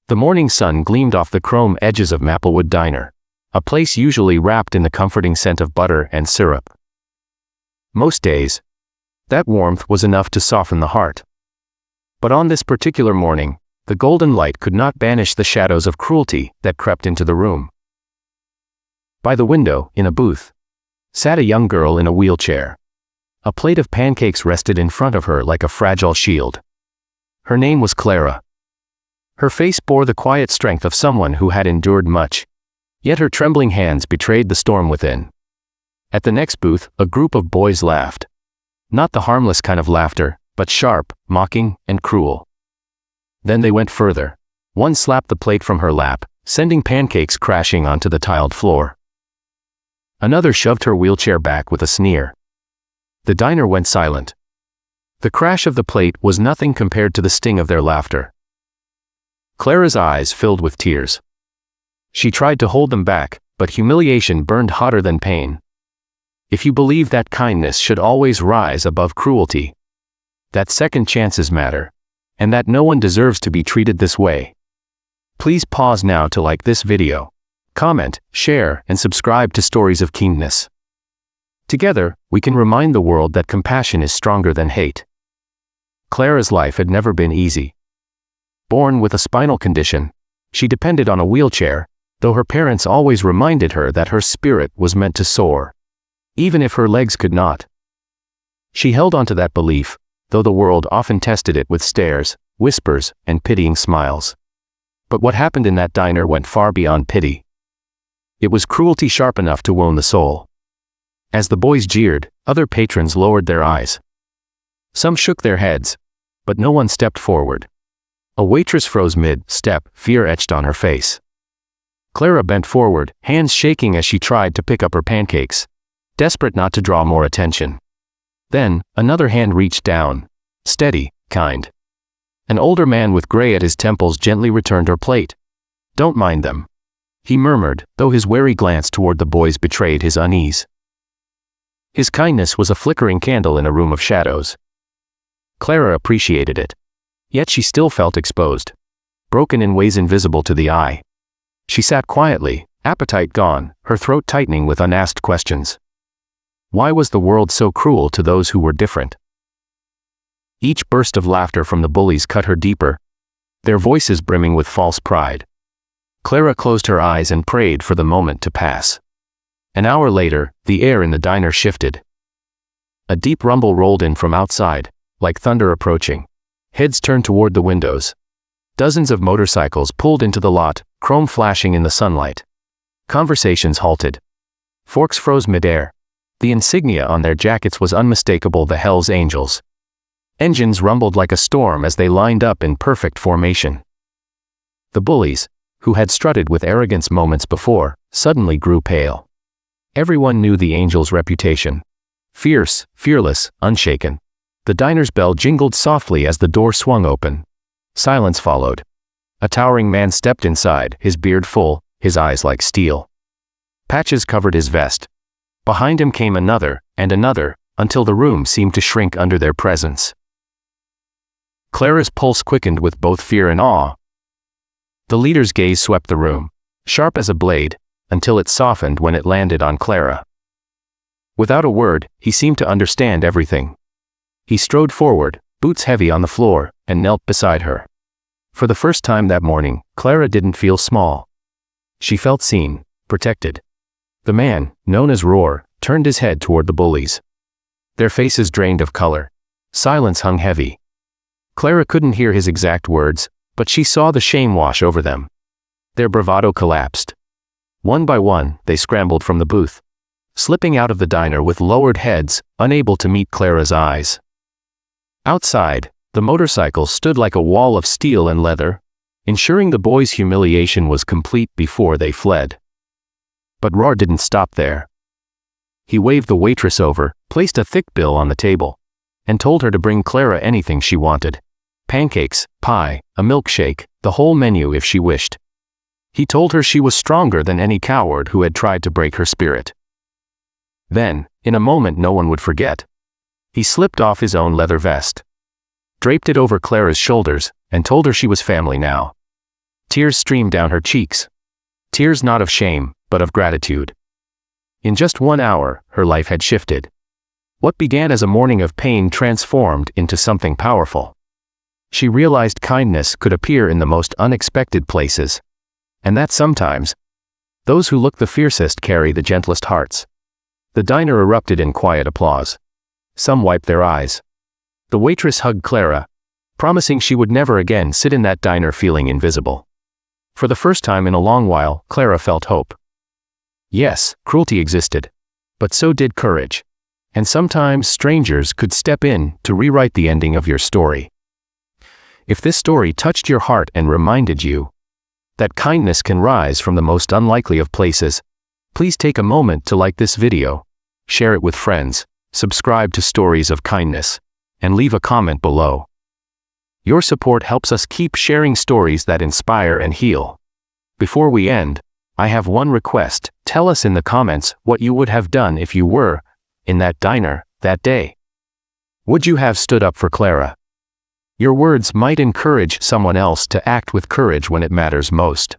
The morning sun gleamed off the chrome edges of Maplewood Diner, a place usually wrapped in the comforting scent of butter and syrup. Most days, that warmth was enough to soften the heart. But on this particular morning, the golden light could not banish the shadows of cruelty that crept into the room. By the window, in a booth, sat a young girl in a wheelchair. A plate of pancakes rested in front of her like a fragile shield. Her name was Clara. Her face bore the quiet strength of someone who had endured much, yet her trembling hands betrayed the storm within. At the next booth, a group of boys laughed. Not the harmless kind of laughter, but sharp, mocking, and cruel. Then they went further. One slapped the plate from her lap, sending pancakes crashing onto the tiled floor. Another shoved her wheelchair back with a sneer. The diner went silent. The crash of the plate was nothing compared to the sting of their laughter. Clara's eyes filled with tears. She tried to hold them back, but humiliation burned hotter than pain. If you believe that kindness should always rise above cruelty, that second chances matter, and that no one deserves to be treated this way, please pause now to like this video, comment, share, and subscribe to Stories of Keenness. Together, we can remind the world that compassion is stronger than hate. Clara's life had never been easy. Born with a spinal condition, she depended on a wheelchair, though her parents always reminded her that her spirit was meant to soar, even if her legs could not. She held on to that belief, though the world often tested it with stares, whispers, and pitying smiles. But what happened in that diner went far beyond pity. It was cruelty sharp enough to wound the soul. As the boys jeered, other patrons lowered their eyes. Some shook their heads, but no one stepped forward. A waitress froze mid-step, fear etched on her face. Clara bent forward, hands shaking as she tried to pick up her pancakes, desperate not to draw more attention. Then, another hand reached down. Steady, kind. An older man with gray at his temples gently returned her plate. "Don't mind them," he murmured, though his wary glance toward the boys betrayed his unease. His kindness was a flickering candle in a room of shadows. Clara appreciated it. Yet she still felt exposed, broken in ways invisible to the eye. She sat quietly, appetite gone, her throat tightening with unasked questions. Why was the world so cruel to those who were different? Each burst of laughter from the bullies cut her deeper, their voices brimming with false pride. Clara closed her eyes and prayed for the moment to pass. An hour later, the air in the diner shifted. A deep rumble rolled in from outside, like thunder approaching. Heads turned toward the windows. Dozens of motorcycles pulled into the lot, chrome flashing in the sunlight. Conversations halted. Forks froze midair. The insignia on their jackets was unmistakable: the Hells Angels. Engines rumbled like a storm as they lined up in perfect formation. The bullies, who had strutted with arrogance moments before, suddenly grew pale. Everyone knew the Angels' reputation. Fierce, fearless, unshaken. The diner's bell jingled softly as the door swung open. Silence followed. A towering man stepped inside, his beard full, his eyes like steel. Patches covered his vest. Behind him came another, and another, until the room seemed to shrink under their presence. Clara's pulse quickened with both fear and awe. The leader's gaze swept the room, sharp as a blade, until it softened when it landed on Clara. Without a word, he seemed to understand everything. He strode forward, boots heavy on the floor, and knelt beside her. For the first time that morning, Clara didn't feel small. She felt seen, protected. The man, known as Roar, turned his head toward the bullies. Their faces drained of color. Silence hung heavy. Clara couldn't hear his exact words, but she saw the shame wash over them. Their bravado collapsed. One by one, they scrambled from the booth, slipping out of the diner with lowered heads, unable to meet Clara's eyes. Outside, the motorcycles stood like a wall of steel and leather, ensuring the boys' humiliation was complete before they fled. But Roar didn't stop there. He waved the waitress over, placed a thick bill on the table, and told her to bring Clara anything she wanted. Pancakes, pie, a milkshake, the whole menu if she wished. He told her she was stronger than any coward who had tried to break her spirit. Then, in a moment no one would forget, he slipped off his own leather vest, draped it over Clara's shoulders, and told her she was family now. Tears streamed down her cheeks. Tears not of shame, but of gratitude. In just 1 hour, her life had shifted. What began as a morning of pain transformed into something powerful. She realized kindness could appear in the most unexpected places, and that sometimes, those who look the fiercest carry the gentlest hearts. The diner erupted in quiet applause. Some wiped their eyes. The waitress hugged Clara, promising she would never again sit in that diner feeling invisible. For the first time in a long while, Clara felt hope. Yes, cruelty existed, but so did courage. And sometimes strangers could step in to rewrite the ending of your story. If this story touched your heart and reminded you that kindness can rise from the most unlikely of places, please take a moment to like this video, share it with friends, subscribe to Stories of Kindness, and leave a comment below. Your support helps us keep sharing stories that inspire and heal. Before we end, I have one request. Tell us in the comments what you would have done if you were in that diner that day. Would you have stood up for Clara? Your words might encourage someone else to act with courage when it matters most.